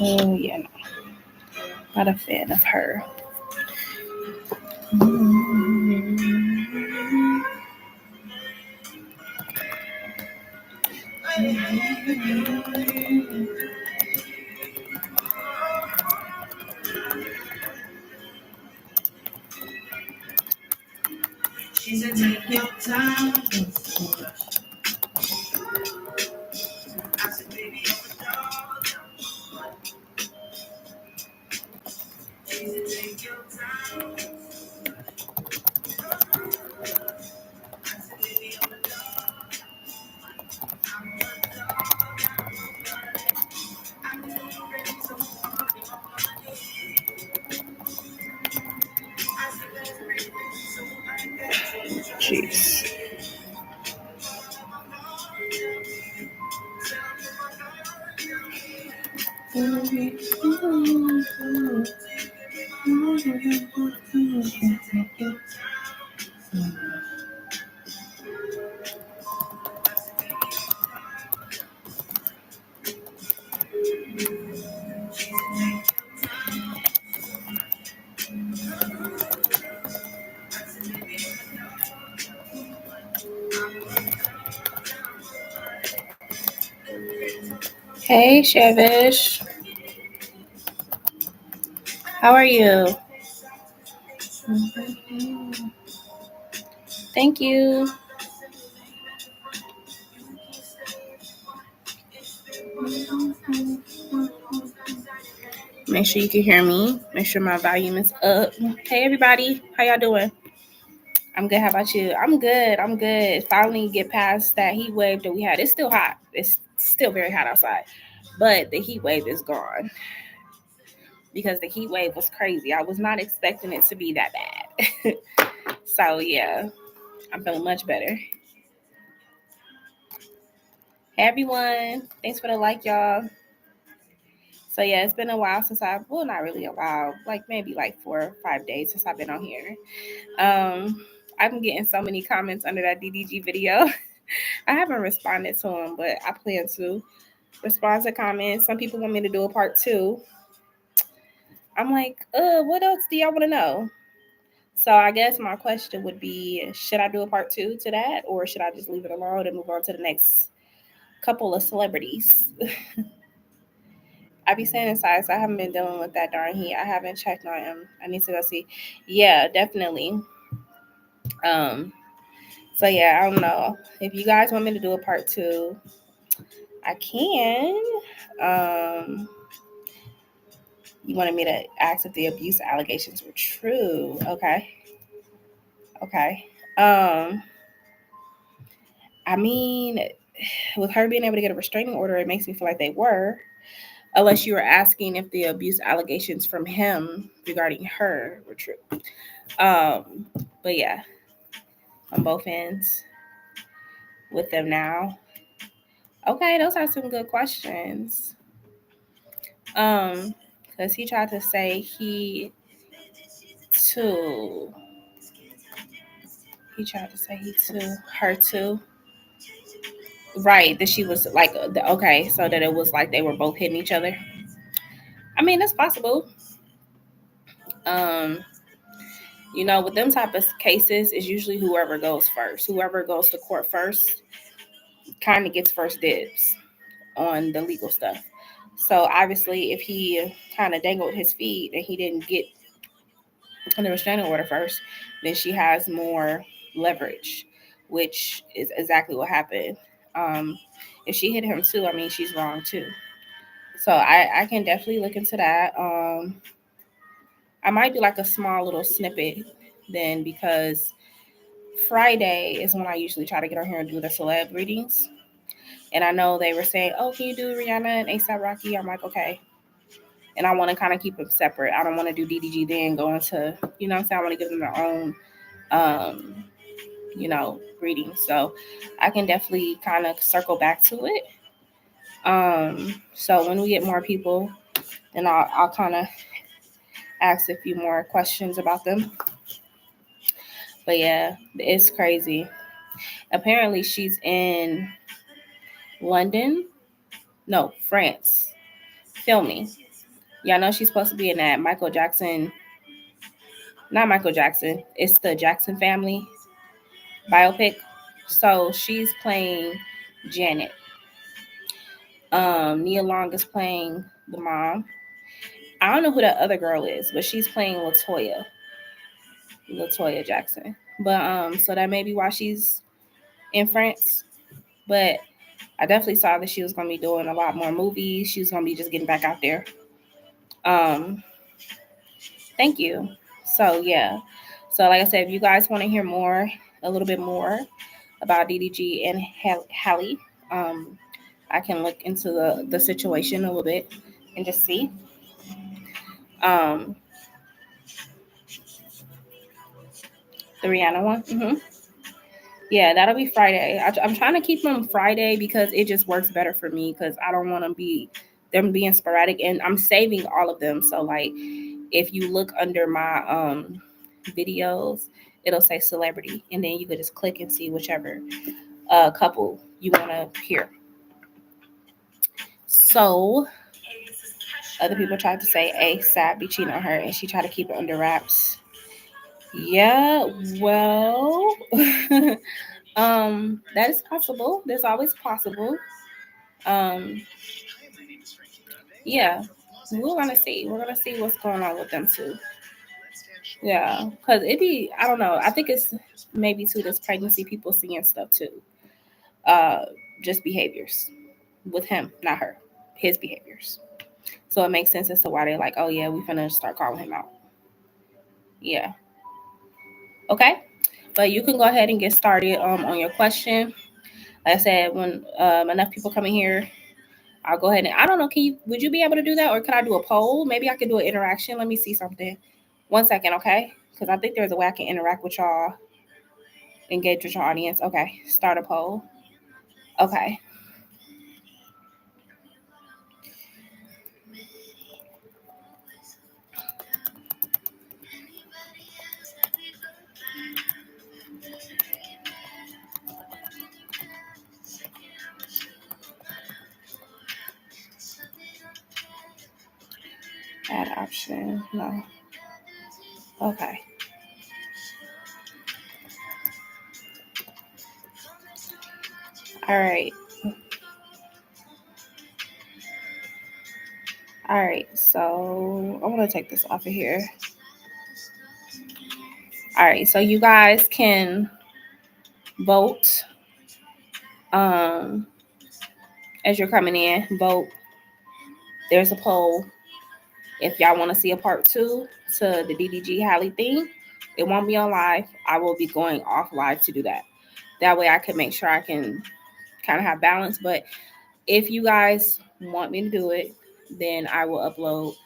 Oh, yeah, no. Not a fan of her. She said, take your time. I said, baby, I'm a dog. She said, take your time. I said, baby, I'm a dog. I'm a dog. I'm ready to move on my I said, let's break it so I got to. Jeez. Hey, Shavish. How are you? Thank you. Make sure you can hear me. Make sure my volume is up. Hey, everybody. How y'all doing? I'm good. How about you? I'm good. I'm good. Finally get past that heat wave that we had. It's still hot. It's still very hot outside. But the heat wave is gone. Because the heat wave was crazy. I was not expecting it to be that bad. So, yeah. I'm feeling much better. Hey, everyone. Thanks for the like, y'all. So yeah, it's been a while since not really a while, like maybe like 4 or 5 days since I've been on here. I'm getting so many comments under that DDG video. I haven't responded to them, but I plan to respond to comments. Some people want me to do a part 2. I'm like, what else do y'all want to know? So I guess my question would be, should I do a part 2 to that, or should I just leave it alone and move on to the next couple of celebrities? I be saying inside, so I haven't been dealing with that darn heat. I haven't checked on him. I need to go see. Yeah, definitely. Um, so yeah, I don't know. If you guys want me to do a part 2, I can. You wanted me to ask if the abuse allegations were true. Okay. Okay. I mean, with her being able to get a restraining order, it makes me feel like they were. Unless you were asking if the abuse allegations from him regarding her were true. But yeah, on both ends with them now. Okay, those are some good questions. Because he tried to say too. He tried to say he too, her too. Right, that she was like, okay, so that it was like they were both hitting each other. I mean, that's possible. Um, with them type of cases, it's usually whoever goes first. Whoever goes to court first kind of gets first dibs on the legal stuff. So obviously, if he kind of dangled his feet and he didn't get the restraining order first, then she has more leverage, which is exactly what happened. If she hit him too, I mean, she's wrong too. So I can definitely look into that. I might do like a small little snippet then, because Friday is when I usually try to get on here and do the celeb readings. And I know they were saying, oh, can you do Rihanna and A$AP Rocky? I'm like, okay. And I want to kind of keep them separate. I don't want to do DDG then go into, you know what I'm saying? I want to give them their own, readings. So I can definitely kind of circle back to it. So when we get more people, then I'll kind of ask a few more questions about them. But yeah, it's crazy. Apparently she's in France, filming. Y'all know she's supposed to be in that Michael Jackson, not Michael Jackson, it's the Jackson Family biopic. So she's playing Janet. Nia Long is playing the mom. I don't know who that other girl is, but she's playing Latoya Jackson. But so that may be why she's in France. But I definitely saw that she was gonna be doing a lot more movies. She was gonna be just getting back out there. Um, thank you. So yeah. So like I said, if you guys want to hear more, a little bit more about DDG and Halle, I can look into the situation a little bit and just see. Um, the Rihanna one. Yeah, that'll be Friday. I'm trying to keep them Friday because it just works better for me because I don't want to be them being sporadic, and I'm saving all of them. So like, if you look under my videos, it'll say celebrity, and then you could just click and see whichever couple you want to hear. So other people tried to say ASAP be cheating on her, and she tried to keep it under wraps. Yeah, well, that is possible. There's always possible. Um, yeah, we're gonna see. We're gonna see what's going on with them too. Yeah, because it be I don't know. I think it's maybe too this pregnancy people seeing stuff too. Uh, just behaviors with him, not her. His behaviors. So it makes sense as to why they're like, oh yeah, we finna start calling him out. Yeah. Okay. But you can go ahead and get started on your question. Like I said, when enough people come in here, I'll go ahead and I don't know. Would you be able to do that, or could I do a poll? Maybe I could do an interaction. Let me see something. 1 second, okay? Because I think there's a way I can interact with y'all, engage with your audience. Okay, start a poll. Okay. Add option. No. Okay. All right. All right. So I'm gonna take this off of here. All right. So you guys can vote. As you're coming in, vote. There's a poll. If y'all want to see a part 2 to the DDG Halle thing, it won't be on live. I will be going off live to do that. That way I can make sure I can kind of have balance. But if you guys want me to do it, then I will upload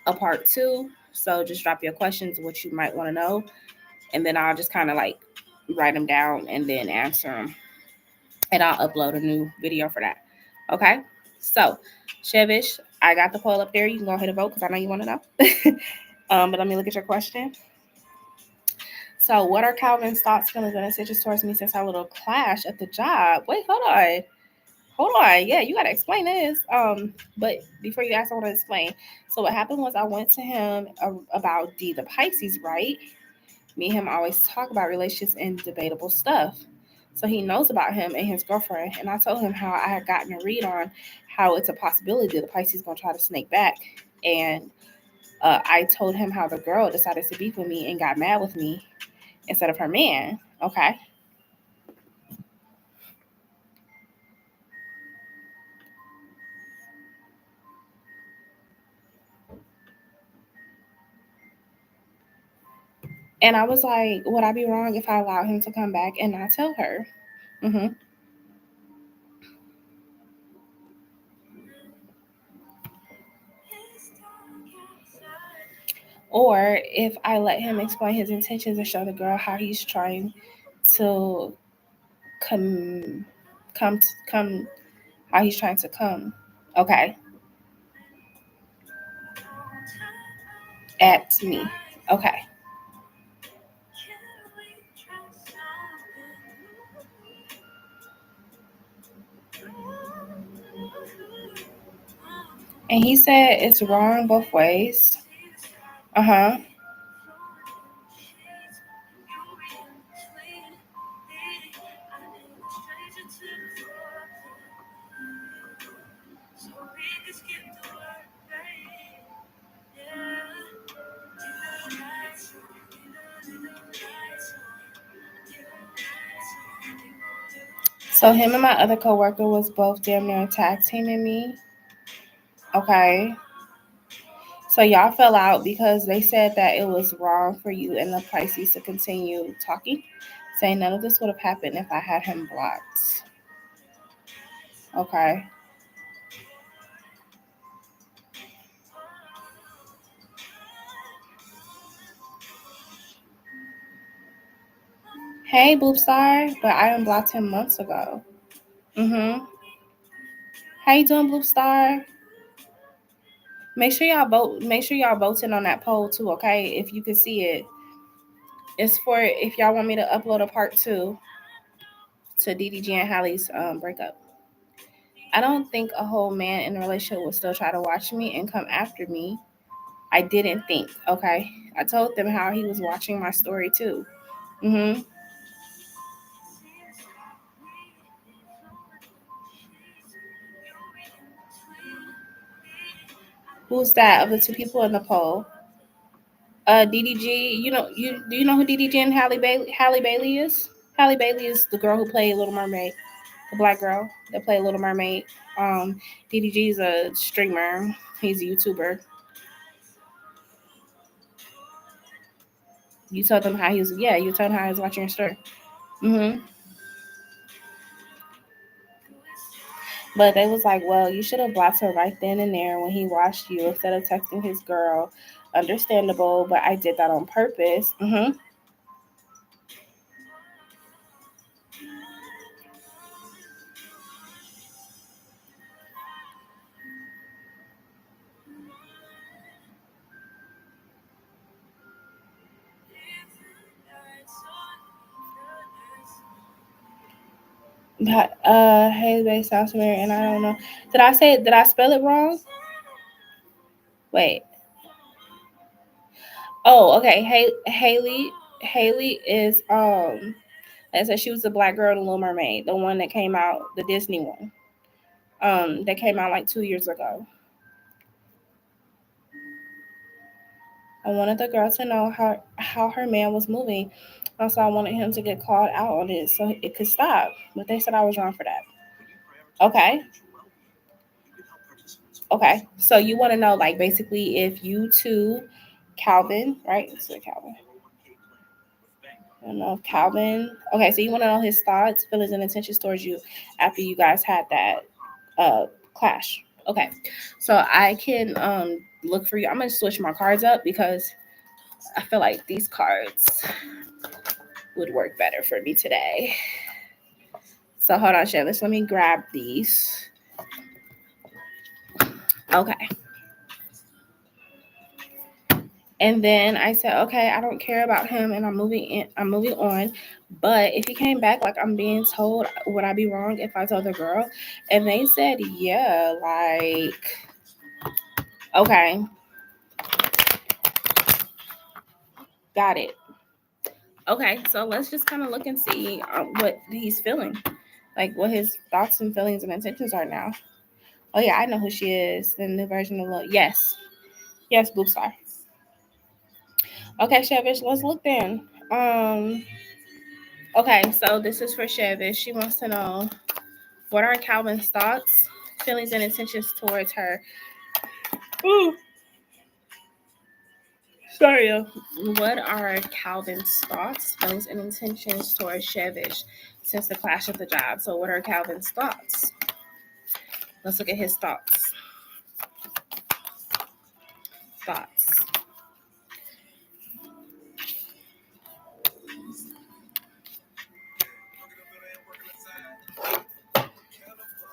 a part 2. So just drop your questions, what you might want to know. And then I'll just kind of like write them down and then answer them. And I'll upload a new video for that. Okay? So, Chevish, I got the poll up there. You can go ahead and vote because I know you want to know. But let me look at your question. So, what are Calvin's thoughts, feelings, and intentions towards me since our little clash at the job? Wait, hold on. Hold on. Yeah, you got to explain this. But before you ask, I want to explain. So, what happened was I went to him about D, the Pisces, right? Me and him always talk about relationships and debatable stuff. So he knows about him and his girlfriend. And I told him how I had gotten a read on how it's a possibility that the Pisces going to try to snake back. And I told him how the girl decided to beef with me and got mad with me instead of her man. Okay. And I was like, would I be wrong if I allowed him to come back and not tell her? Mm-hmm. Or if I let him explain his intentions and show the girl how he's trying to come, come, how he's trying to come. Okay. At me. Okay. And he said it's wrong both ways. Uh-huh. So him and my other coworker was both damn near tag teaming me. Okay. So y'all fell out because they said that it was wrong for you and the Pisces to continue talking, saying none of this would have happened if I had him blocked. Okay. Hey, Boopstar, but I unblocked him months ago. Mm-hmm. How you doing, Boopstar? Make sure y'all vote. Make sure y'all voting on that poll too, okay? If you can see it, it's for if y'all want me to upload a part 2 to DDG and Hallie's breakup. I don't think a whole man in a relationship will still try to watch me and come after me. I didn't think, okay? I told them how he was watching my story too. Mm-hmm. Who's that of the two people in the poll? DDG. Do you know who DDG and Halle Bailey is? Halle Bailey is the girl who played Little Mermaid, the black girl that played Little Mermaid. DDG is a streamer. He's a YouTuber. You told them how he was. Yeah, you told him how he was watching your story. Mm-hmm. But they was like, well, you should have blocked her right then and there when he watched you instead of texting his girl. Understandable, but I did that on purpose. Mm-hmm. Haley Bay sounds familiar, and I don't know. Did I spell it wrong? Wait. Oh, okay. Haley is I said she was the black girl in Little Mermaid, the one that came out, the Disney one. That came out like 2 years ago. I wanted the girl to know how her man was moving. Also, I wanted him to get called out on it so it could stop. But they said I was wrong for that. Okay. Okay. So you want to know, like, basically, if you two, Calvin, right? It's Calvin. I don't know if Calvin. Okay, so you want to know his thoughts, feelings, and intentions towards you after you guys had that clash. Okay, so I can look for you. I'm gonna switch my cards up because I feel like these cards would work better for me today. So hold on, Shavis. Let me grab these. Okay. And then I said, okay, I don't care about him, and I'm moving on. But if he came back like I'm being told, would I be wrong if I told the girl? And they said, yeah, like, okay, got it. Okay, so let's just kind of look and see what he's feeling, like what his thoughts and feelings and intentions are now. Oh yeah, I know who she is. The new version of Love. Yes, yes, Boopstar. Okay, Shevish, let's look then. Okay, so this is for Shevish. She wants to know what are Calvin's thoughts, feelings, and intentions towards her. Ooh. Sorry. What are Calvin's thoughts, feelings, and intentions towards Shevish since the clash of the job? So, what are Calvin's thoughts? Let's look at his thoughts.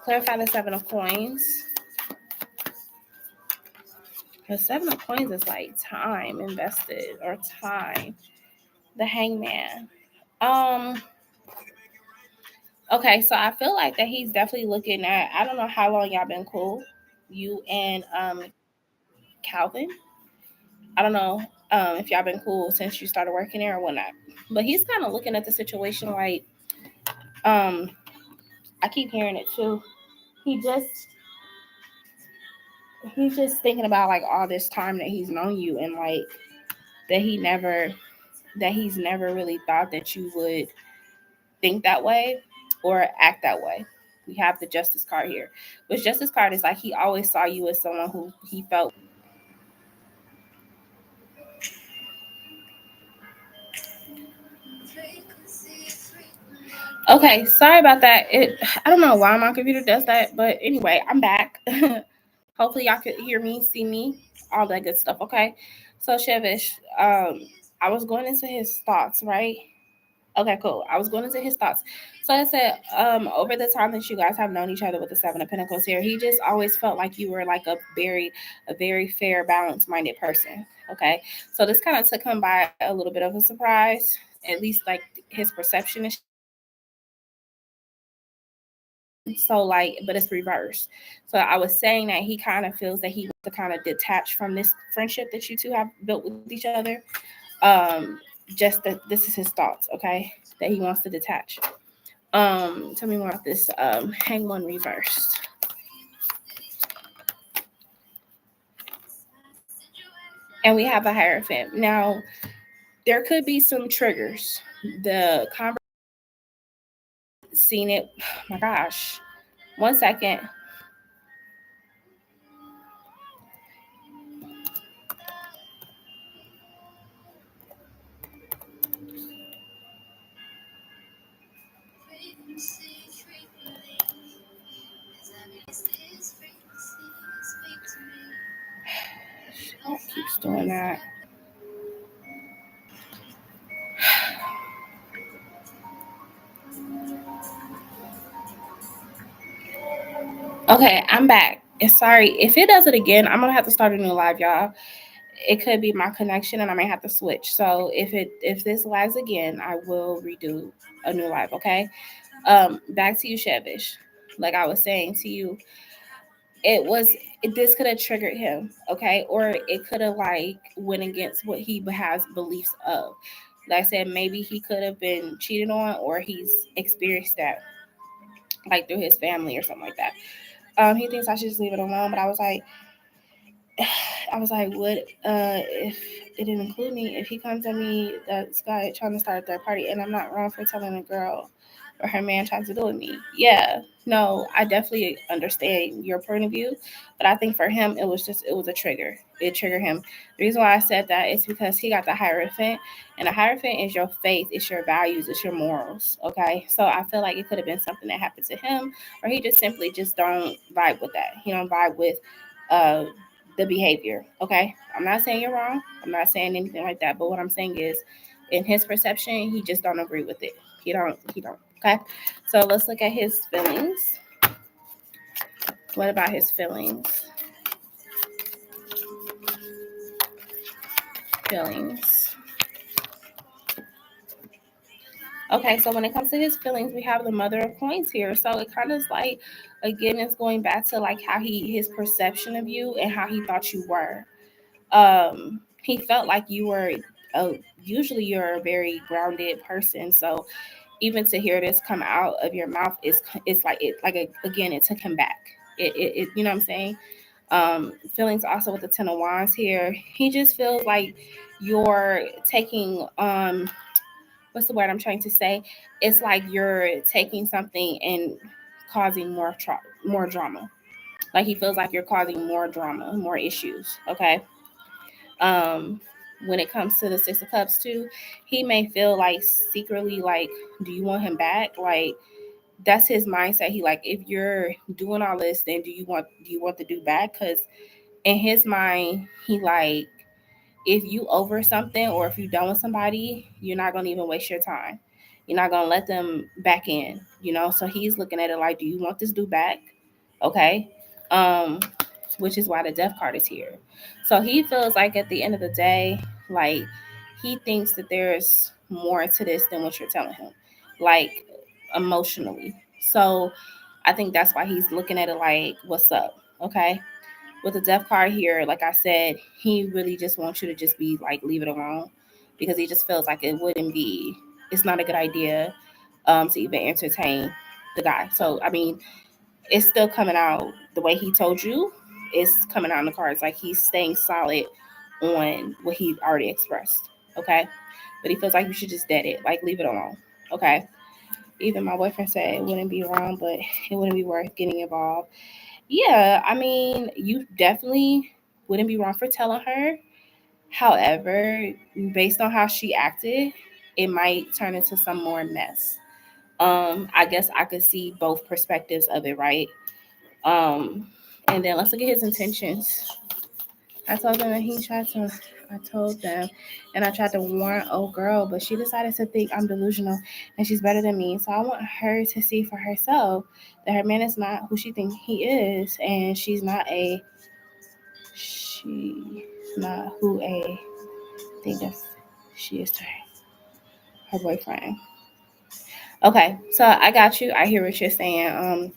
Clarify the 7 of coins. The 7 of coins is like time invested or time. The hangman. Okay, so I feel like that he's definitely looking at, I don't know how long y'all been cool. you and Calvin. I don't know if y'all been cool since you started working there or whatnot. But he's kind of looking at the situation like, um, I keep hearing it too. He just he's just thinking about like all this time that he's known you, and like that he's never really thought that you would think that way or act that way. We have the justice card here, which justice card is like he always saw you as someone who he felt. Okay, sorry about that. I don't know why my computer does that, but anyway, I'm back. Hopefully y'all could hear me, see me, all that good stuff. Okay, so Shevish, I was going into his thoughts, right? Okay, cool. I was going into his thoughts. So I said, over the time that you guys have known each other with the Seven of Pentacles here, he just always felt like you were like a very fair, balanced minded person. Okay. So this kind of took him by a little bit of a surprise, at least like his perception is. So like, but it's reversed. So I was saying that he kind of feels that he wants to kind of detach from this friendship that you two have built with each other. Just that this is his thoughts, okay? That he wants to detach. Tell me more about this hang one reversed. And we have a Hierophant. Now, there could be some triggers. The conversation, seen it, oh my gosh. 1 second. Oh, keeps doing that. Okay, I'm back. And sorry, if it does it again, I'm gonna have to start a new live, y'all. It could be my connection, and I may have to switch. So if this lags again, I will redo a new live. Okay. Back to you, Shevish. Like I was saying to you, it was this could have triggered him, okay, or it could have like went against what he has beliefs of. Like I said, maybe he could have been cheated on, or he's experienced that like through his family or something like that. He thinks I should just leave it alone, but I was like, what if it didn't include me? If he comes at me, that's guy trying to start a third party, and I'm not wrong for telling a girl or her man tries to do with me. Yeah, no, I definitely understand your point of view, but I think for him, it was a trigger. It triggered him. The reason why I said that is because he got the Hierophant, and the Hierophant is your faith, it's your values, it's your morals. Okay, so I feel like it could have been something that happened to him, or he just simply just don't vibe with that. He don't vibe with uh the behavior. Okay. I'm not saying you're wrong. I'm not saying anything like that. But what I'm saying is in his perception, he just don't agree with it. He don't. Okay. So let's look at his feelings. What about his feelings? Feelings. Okay, so when it comes to his feelings, we have the Mother of Coins here. So it kind of is like, again, it's going back to like how his perception of you and how he thought you were. He felt like you were, usually you're a very grounded person. So even to hear this come out of your mouth is it's like again it took him back. It you know what I'm saying. Feelings also with the Ten of Wands here. He just feels like you're taking what's the word I'm trying to say? It's like you're taking something and causing more drama. Like he feels like you're causing more drama, more issues. Okay. Um, when it comes to the Six of Cups too, he may feel like secretly like, do you want him back? Like that's his mindset. He like, if you're doing all this, then do you want the dude back? Because in his mind, he like, if you over something or if you done with somebody, you're not gonna even waste your time. You're not gonna let them back in, you know. So he's looking at it like, do you want this dude back? Okay. Um, which is why the death card is here. So he feels like at the end of the day, like he thinks that there's more to this than what you're telling him, like emotionally. So I think that's why he's looking at it like, what's up? Okay. with the death card here, like I said, he really just wants you to just be like, leave it alone, because he just feels like it's not a good idea to even entertain the guy. So, I mean, it's still coming out the way he told you. It's coming out in the cards. Like, he's staying solid on what he already expressed. Okay. But he feels like you should just dead it. Like, leave it alone. Okay. Even my boyfriend said it wouldn't be wrong, but it wouldn't be worth getting involved. Yeah, I mean, you definitely wouldn't be wrong for telling her. However, based on how she acted, it might turn into some more mess. I guess I could see both perspectives of it, right? Um, and then let's look at his intentions. I told them that he tried to. I told them, and I tried to warn old girl, but she decided to think I'm delusional and she's better than me. So I want her to see for herself that her man is not who she thinks he is, and she's not who a think of she is to her boyfriend. Okay, so I got you. I hear what you're saying.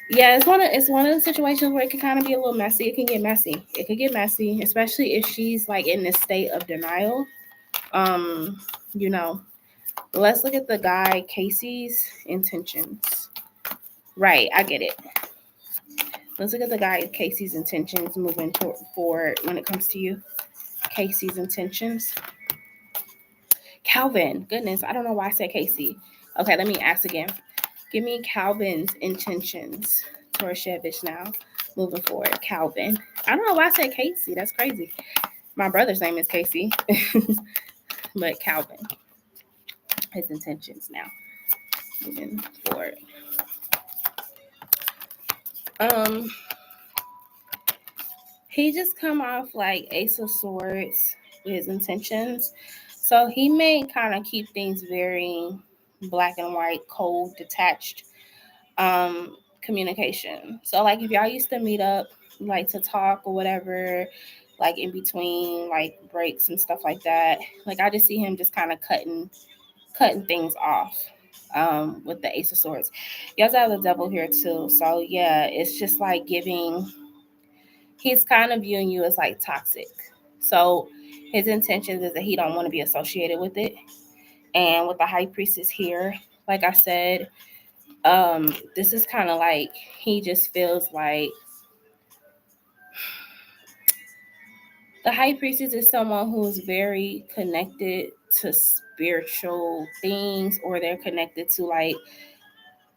Yeah, it's one of the situations where it can kind of be a little messy. It can get messy. It could get messy, especially if she's like in this state of denial. Um, you know, let's look at the guy Casey's intentions. Right, I get it. Let's look at the guy Casey's intentions moving forward when it comes to you. Casey's intentions. Calvin, goodness, I don't know why I said Casey. Okay, let me ask again. Give me Calvin's intentions towards Shevich now, moving forward. Calvin. I don't know why I said Casey. That's crazy. My brother's name is Casey, but Calvin. His intentions now, moving forward. Um, he just come off like Ace of Swords with his intentions, so he may kind of keep things very black and white, cold, detached. Communication. So like if y'all used to meet up like to talk or whatever, like in between like breaks and stuff like that, like I just see him just kind of cutting things off with the Ace of Swords. You also have the devil here too. So yeah, it's just like giving he's kind of viewing you as like toxic. So his intentions is that he don't want to be associated with it. And with the high priestess here, like I said, this is kind of like he just feels like the high priestess is someone who is very connected to spiritual things, or they're connected to like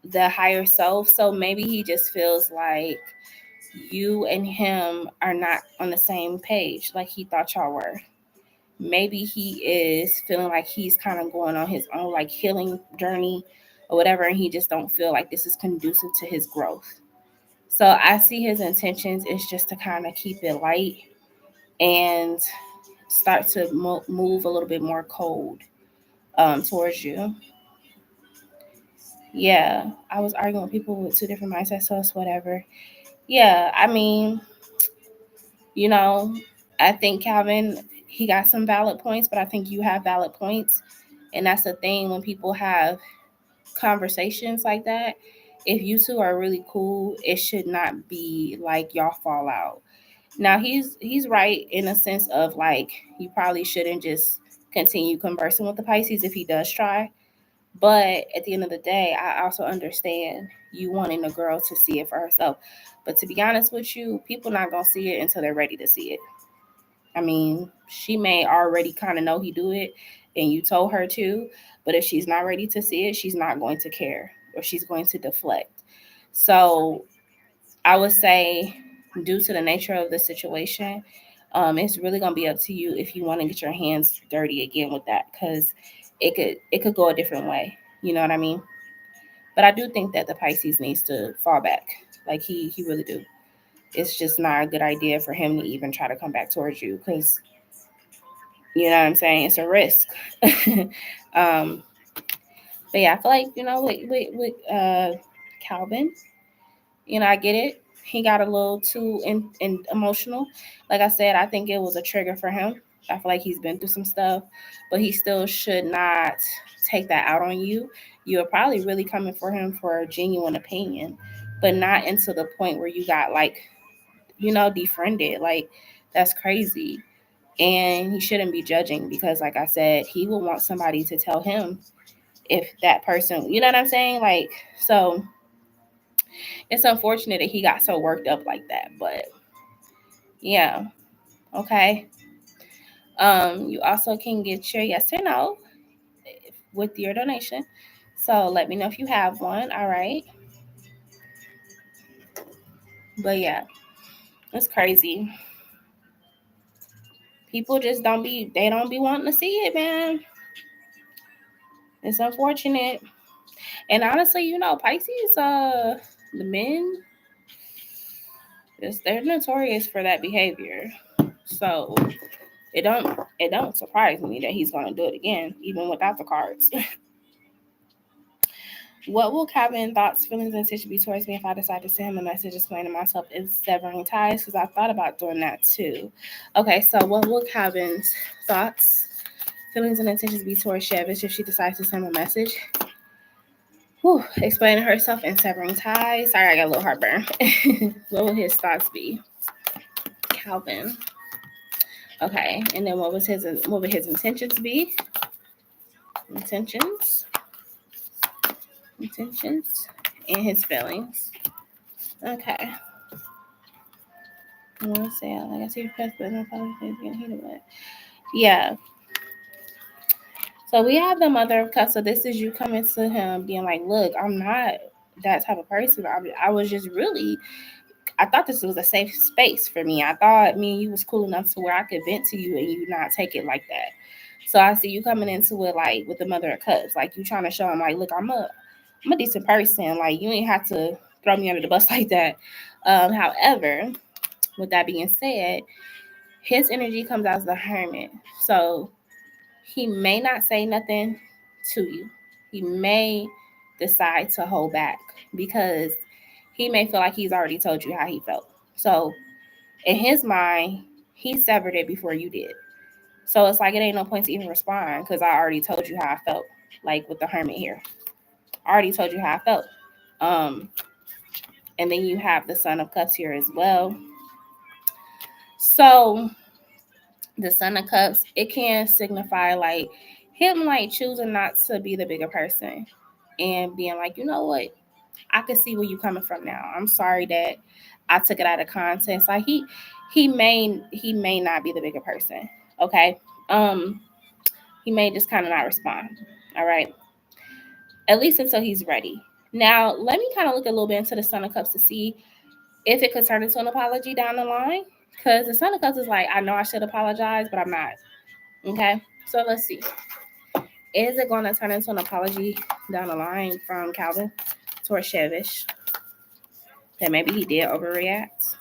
the higher self. So maybe he just feels like you and him are not on the same page like he thought y'all were. Maybe he is feeling like he's kind of going on his own like healing journey or whatever, and he just don't feel like this is conducive to his growth. So I see his intentions is just to kind of keep it light and start to move a little bit more cold towards you. Yeah, I was arguing with people with two different mindsets, so it's whatever. Yeah, I mean, you know, I think Calvin, he got some valid points, but I think you have valid points. And that's the thing when people have conversations like that. If you two are really cool, it should not be like y'all fall out. Now he's right in a sense of like you probably shouldn't just continue conversing with the Pisces if he does try. But at the end of the day, I also understand you wanting the girl to see it for herself. But to be honest with you, people not gonna see it until they're ready to see it. I mean, she may already kind of know he do it, and you told her to. But if she's not ready to see it, she's not going to care, or she's going to deflect. So I would say, due to the nature of the situation, it's really gonna be up to you if you want to get your hands dirty again with that, because it could go a different way. You know what I mean? But I do think that the Pisces needs to fall back. Like he really do. It's just not a good idea for him to even try to come back towards you, because you know what I'm saying. It's a risk. um, but yeah, I feel like with Calvin, I get it. He got a little too in emotional. Like I said, I think it was a trigger for him. I feel like he's been through some stuff, but he still should not take that out on you. You're probably really coming for him for a genuine opinion, but not into the point where you got like defriended. Like, that's crazy. And he shouldn't be judging because, like I said, he will want somebody to tell him if that person, you know what I'm saying? Like, so it's unfortunate that he got so worked up like that. But yeah, okay. You also can get your yes or no with your donation. So let me know if you have one. All right. But yeah, it's crazy. People just don't be wanting to see it, man. It's unfortunate. And honestly, Pisces, the men, they're notorious for that behavior. So it don't surprise me that he's gonna do it again, even without the cards. What will Calvin thoughts, feelings, and intention be towards me if I decide to send him a message explaining myself is severing ties? Because I thought about doing that too. Okay, so what will Calvin's thoughts, feelings, and intentions be towards Shevish if she decides to send him a message? Explaining herself and severing ties. Sorry, I got a little heartburn. What will his thoughts be? Calvin. Okay, and then what would his intentions be? Intentions and his feelings. Okay. I want to say, like I see your press, but no problem. Getting heated, but yeah. So we have the Mother of Cups. So this is you coming to him, being like, "Look, I'm not that type of person. I was just really. I thought this was a safe space for me. I thought me and you was cool enough to where I could vent to you and you not take it like that. So I see you coming into it like with the Mother of Cups, like you trying to show him, like, look, I'm a decent person. Like, you ain't have to throw me under the bus like that. However, with that being said, his energy comes out as the Hermit. So he may not say nothing to you. He may decide to hold back because he may feel like he's already told you how he felt. So in his mind, he severed it before you did. So it's like it ain't no point to even respond because I already told you how I felt. Like with the Hermit here, I already told you how I felt. And then you have the Son of Cups here as well. So the Son of Cups, it can signify like him like choosing not to be the bigger person and being like, you know what, I can see where you coming from now. I'm sorry that I took it out of context. Like he may not be the bigger person. Okay. He may just kind of not respond. All right. At least until he's ready. Now, let me kind of look a little bit into the Son of Cups to see if it could turn into an apology down the line. Because the Son of Cups is like, I know I should apologize, but I'm not. Okay. So let's see. Is it going to turn into an apology down the line from Calvin towards Shevish? That maybe he did overreact.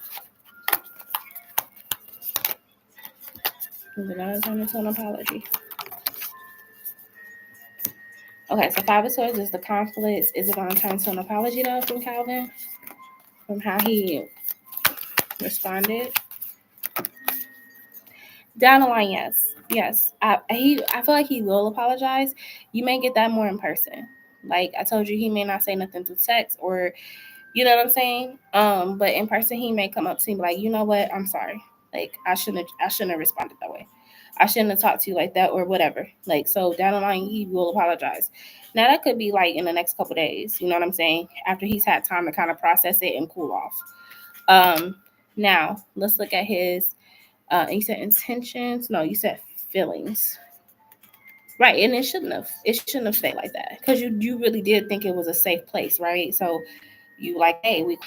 Is it going to turn into an apology? Okay, so Five of Swords is the conflicts. Is it going to turn to an apology though from Calvin? From how he responded? Down the line, yes. Yes. I feel like he will apologize. You may get that more in person. Like I told you, he may not say nothing through text or you know what I'm saying? But in person he may come up to me like, you know what, I'm sorry. Like I shouldn't have responded that way. I shouldn't have talked to you like that or whatever. Like so down the line he will apologize. Now that could be like in the next couple days, you know what I'm saying? After he's had time to kind of process it and cool off. Now let's look at his you said intentions. No, you said feelings. Right, and it shouldn't have stayed like that because you really did think it was a safe place, right? So you like, hey, we.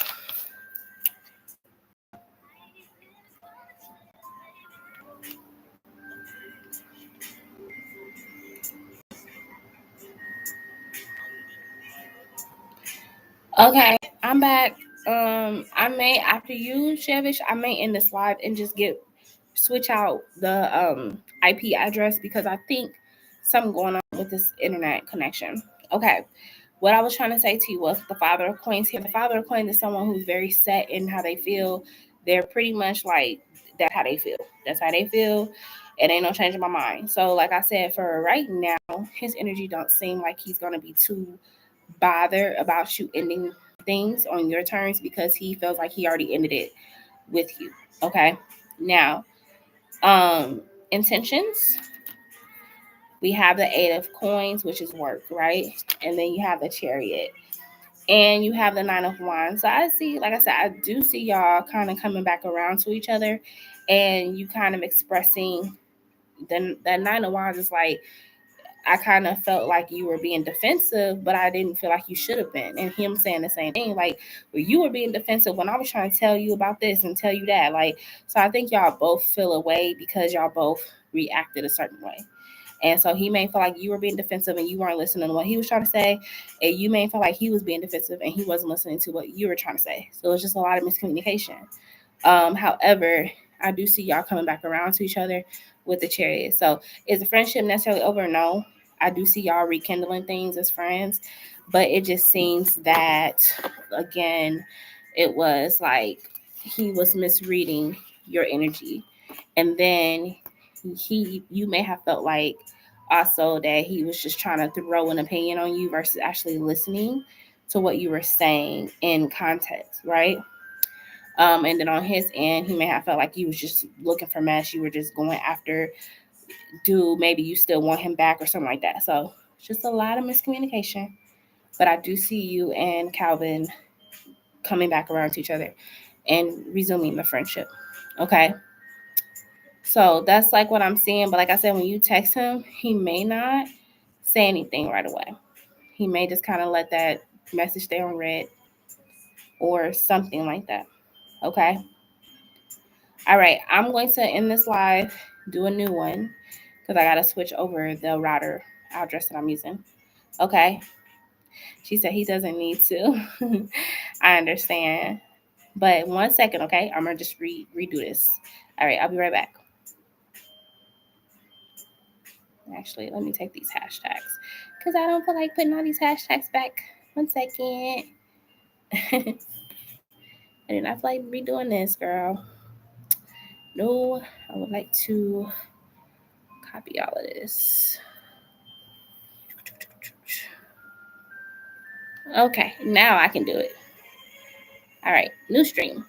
Okay, I'm back. I may after you, Shevish, I may end this live and just switch out the IP address because I think something going on with this internet connection. Okay. What I was trying to say to you was the Father of Coins here. The Father of Coins is someone who's very set in how they feel. They're pretty much like that's how they feel. That's how they feel. It ain't no changing my mind. So, like I said, for right now, his energy don't seem like he's gonna be too bothered about you ending things on your terms because he feels like he already ended it with you. Okay. Now, intentions. We have the 8 of coins, which is work, right? And then you have the Chariot. And you have the 9 of wands. So I see, like I said, I do see y'all kind of coming back around to each other, and you kind of expressing the 9 of wands is like, I kind of felt like you were being defensive, but I didn't feel like you should have been. And him saying the same thing, like, well, you were being defensive when I was trying to tell you about this and tell you that. Like, so I think y'all both feel away because y'all both reacted a certain way. And so he may feel like you were being defensive and you weren't listening to what he was trying to say. And you may feel like he was being defensive and he wasn't listening to what you were trying to say. So it's just a lot of miscommunication. However, I do see y'all coming back around to each other with the Chariot. So is the friendship necessarily over? No. I do see y'all rekindling things as friends, but it just seems that, again, it was like he was misreading your energy. And then you may have felt like also that he was just trying to throw an opinion on you versus actually listening to what you were saying in context, right? And then on his end, he may have felt like you was just looking for mess. You were just going after dude. Maybe you still want him back or something like that. So just a lot of miscommunication. But I do see you and Calvin coming back around to each other and resuming the friendship. Okay. So that's like what I'm seeing. But like I said, when you text him, he may not say anything right away. He may just kind of let that message stay on read or something like that. Okay. All right. I'm going to end this live, do a new one because I got to switch over the router address that I'm using. Okay. She said he doesn't need to. I understand. But 1 second, okay? I'm going to just redo this. All right. I'll be right back. Actually, let me take these hashtags because I don't feel like putting all these hashtags back. 1 second. I did not feel like redoing this, girl. No, I would like to copy all of this. Okay, now I can do it. All right, new stream.